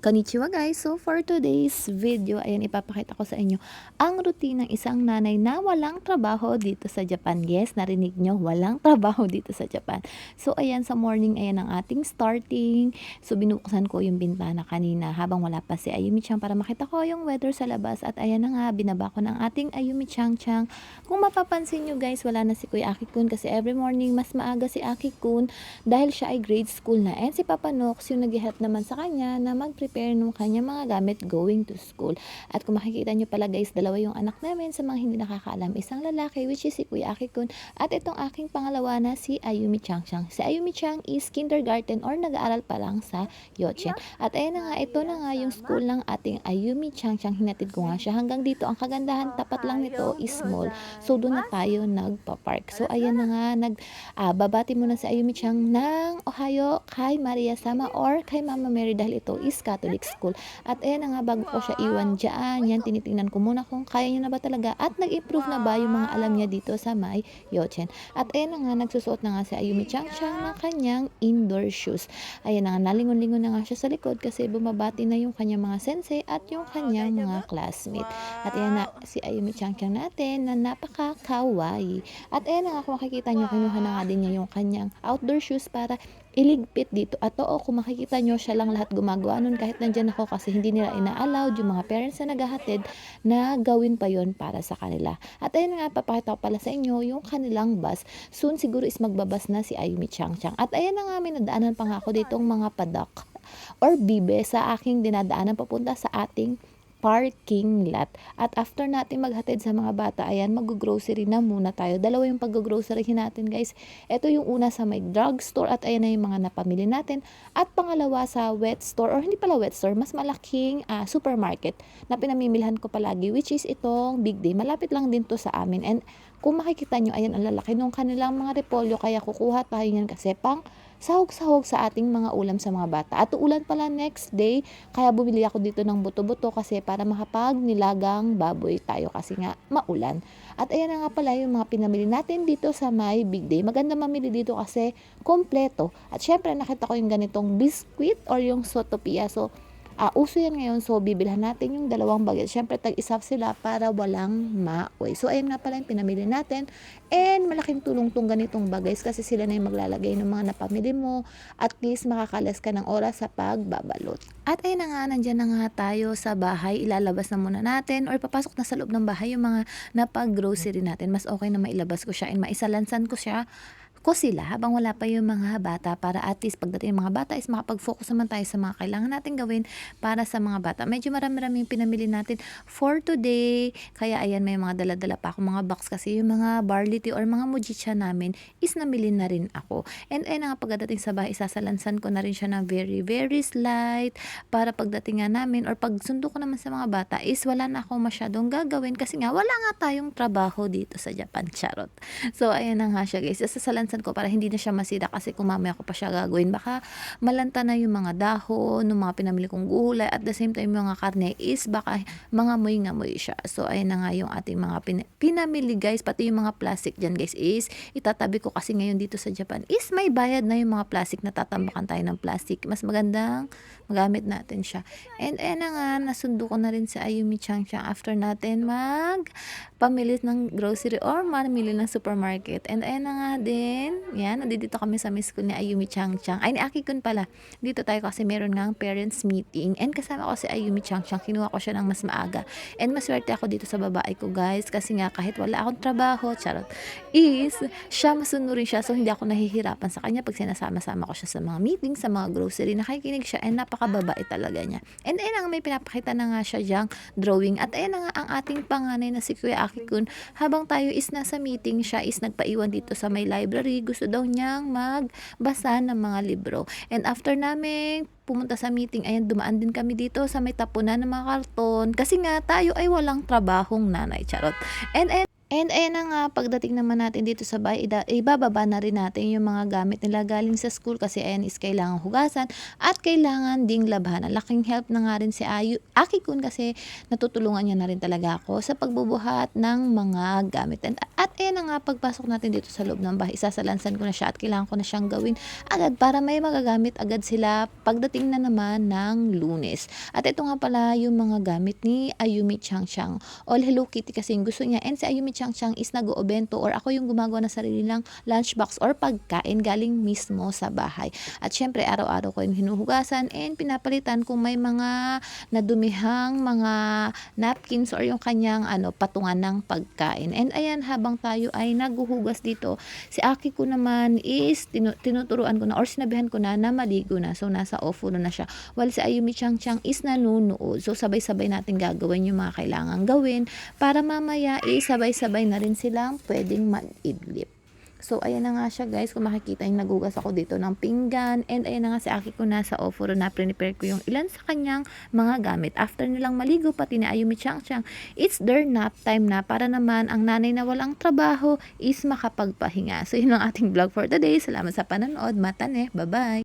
Konnichiwa guys! So for today's video, ayan ipapakita ko sa inyo ang routine ng isang nanay na walang trabaho dito sa Japan. Yes, narinig nyo, walang trabaho dito sa Japan. So ayan sa morning, ayan ang ating starting. So binuksan ko yung bintana kanina habang wala pa si Ayumi-chan para makita ko yung weather sa labas. At ayan na nga, binaba ko ng ating Ayumi-chan-chan. Kung mapapansin nyo guys, wala na si Kuya Aki-kun kasi every morning mas maaga si Aki-kun dahil siya ay grade school na. And si Papa Nox yung nag-help naman sa kanya na mag-prepare nung kanyang mga gamit going to school. At kung makikita nyo pala guys, dalawa yung anak namin sa mga hindi nakakaalam. Isang lalaki which is si Kuya Aki-kun at itong aking pangalawa na si Ayumi-chan-chan. Si Ayumi-chan is kindergarten or nag-aaral pa lang sa Yochen. At ayun na nga, ito na nga yung school ng ating Ayumi-chan-chan. Hinatid ko nga siya hanggang dito. Ang kagandahan, tapat lang nito is small. So doon na tayo nagpa-park. So ayan na nga, babati muna si Ayumi-chan ng Ohayo kay Maria Sama or kay Mama Mary dahil ito is Catholic school. At ayan na nga, bago ko siya iwan dyan, yan, tinitingnan ko muna kung kaya niya na ba talaga at nag-improve na ba yung mga alam niya dito sa may Yochen. At ayan na nga, nagsusuot na nga si Ayumi-chan-chan ng kanyang indoor shoes. Ayan na nga, nalingon-lingon na nga siya sa likod kasi bumabati na yung kanyang mga sensei at yung kanyang mga classmate. At ayan na si Ayumi-chan-chan natin na napaka-kawaii. At ayan na nga, kung makikita nyo, kinuha na nga din niya yung kanyang outdoor shoes para iligpit dito. At oo, kung makikita nyo, siya lang lahat gumagawa nun kahit nandyan ako kasi hindi nila ina-allowed yung mga parents na naghahatid na gawin pa yon para sa kanila. At ayun nga, papakita ko pala sa inyo yung kanilang bus. Soon siguro is magbabas na si Ayumi-chan-chan. At ayan na nga, may nadaanan pa nga ako ditong mga padak or bibe sa aking dinadaanan papunta sa ating parking lot. At after natin maghatid sa mga bata, ayan, mag-grocery na muna tayo. Dalawa yung pag-groceryhin natin guys. Ito yung una sa may drugstore at ayan na yung mga napamili natin. At pangalawa sa wet store, or hindi pala wet store, mas malaking supermarket na pinamimilhan ko palagi, which is itong Big Day. Malapit lang din to sa amin. And kung makikita nyo, ayan, ang lalaki nung kanilang mga repolyo, kaya kukuha tayo yan kasi pang sahog-sahog sa ating mga ulam sa mga bata. At ulan pala next day, kaya bumili ako dito ng buto-buto kasi para makapag nilagang baboy tayo kasi nga maulan. At ayan na nga pala yung mga pinamili natin dito sa may Big Day. Maganda mamili dito kasi kompleto. At syempre nakita ko yung ganitong biscuit or yung sotopia. So uso yan ngayon, so bibilhan natin yung dalawang bagay. Syempre tag-isa sila para walang maoy. So ayun nga pala yung pinamili natin. And malaking tulong tong ganitong bagay kasi sila na yung maglalagay ng mga napamili mo. At least makakalas ka ng oras sa pagbabalot. At ayun na nga, nandyan na nga tayo sa bahay. Ilalabas na muna natin or papasok na sa loob ng bahay yung mga napag-grocery natin. Mas okay na mailabas ko siya and maisalansan ko sila habang wala pa yung mga bata para at least pagdating ng mga bata is makapag-focus naman tayo sa mga kailangan natin gawin para sa mga bata. Medyo marami-rami yung pinamili natin for today. Kaya ayan, may mga dala-dala pa ako mga box kasi yung mga barley tea or mga mujicha namin is namili na rin ako. And ayun nga, pagdating sa bahay, isasalansan ko na rin siya ng very, very slight para pagdating nga namin or pagsundo ko naman sa mga bata is wala na ako masyadong gagawin kasi nga wala nga tayong trabaho dito sa Japan. Charot. So ayan na nga siya guys. Isasalansan ko para hindi na siya masira kasi kung mamaya ko pa siya gagawin baka malanta na yung mga dahon ng mga pinamili kong gulay at the same time yung mga karne is baka mga moy siya. So ayun na nga yung ating mga pinamili guys, pati yung mga plastic dyan guys is itatabi ko kasi ngayon dito sa Japan is may bayad na yung mga plastic, natatambakan tayo ng plastic, mas magandang magamit natin siya. And ayun na nga, nasundo ko na rin si Ayumi-chan-chan after natin pamili ng grocery or mamili ng supermarket. And ayun na nga din, yan, nandito kami sa miss school ni Ayumi-chan-chan. Ay, ni Aki-kun pala. Dito tayo kasi meron nga parents meeting. And kasama ko si Ayumi-chan-chan. Kinuha ko siya ng mas maaga. And maswerte ako dito sa babae ko, guys. Kasi nga, kahit wala akong trabaho, charot, is, siya masunurin siya. So, hindi ako nahihirapan sa kanya pag sinasama-sama ko siya sa mga meeting, sa mga grocery. Nakikinig siya. And napakababae talaga niya. And ayun na nga, may pinapakita na nga siya diyang drawing. At ayun na nga, ang ating panganay na si Kuya Aki-kun, habang tayo is nasa meeting, siya is nagpaiwan dito sa may library. Gusto daw niyang magbasa ng mga libro. And after namin pumunta sa meeting, ayan, dumaan din kami dito sa may tapunan ng mga karton. Kasi nga, tayo ay walang trabahong nanay. Charot. And And ayan na nga, pagdating naman natin dito sa bahay, ibababa na rin natin yung mga gamit nila galing sa school kasi ayan is kailangan hugasan at kailangan ding labhanan. Laking help na nga rin si Aki Kun kasi natutulungan niya na rin talaga ako sa pagbubuhat ng mga gamit. At ayan na nga, pagpasok natin dito sa loob ng bahay, isasalansan ko na siya at kailangan ko na siyang gawin agad para may magagamit agad sila pagdating na naman ng Lunes. At ito nga pala yung mga gamit ni Ayumi Chang Chang. All Hello Kitty kasi yung gusto niya, and si Ayumi Chang Chang is nag-oobento or ako yung gumagawa ng sarili ng lunchbox or pagkain galing mismo sa bahay. At syempre araw-araw ko yung hinuhugasan and pinapalitan kung may mga nadumihang mga napkins or yung kanyang patungan ng pagkain. And ayan, habang tayo ay naghuhugas dito, si Aki ko naman is tinuturuan ko na or sinabihan ko na maligo na. So nasa OFO na siya. While si Ayumi Chang Chang is nanunood. So sabay-sabay natin gagawin yung mga kailangan gawin para mamaya sabay-sabay na rin silang pwedeng mag-idlip. So, ayan na nga siya guys. Kung makikita yung nagugas ako dito ng pinggan. And ayan na nga si Aki ko nasa offer na prepare ko yung ilan sa kanyang mga gamit. After nilang maligo, pati na Ayumi Chang Chang, it's their nap time na para naman ang nanay na walang trabaho is makapagpahinga. So, yun ang ating vlog for today. Salamat sa panonood. Matane. Bye-bye!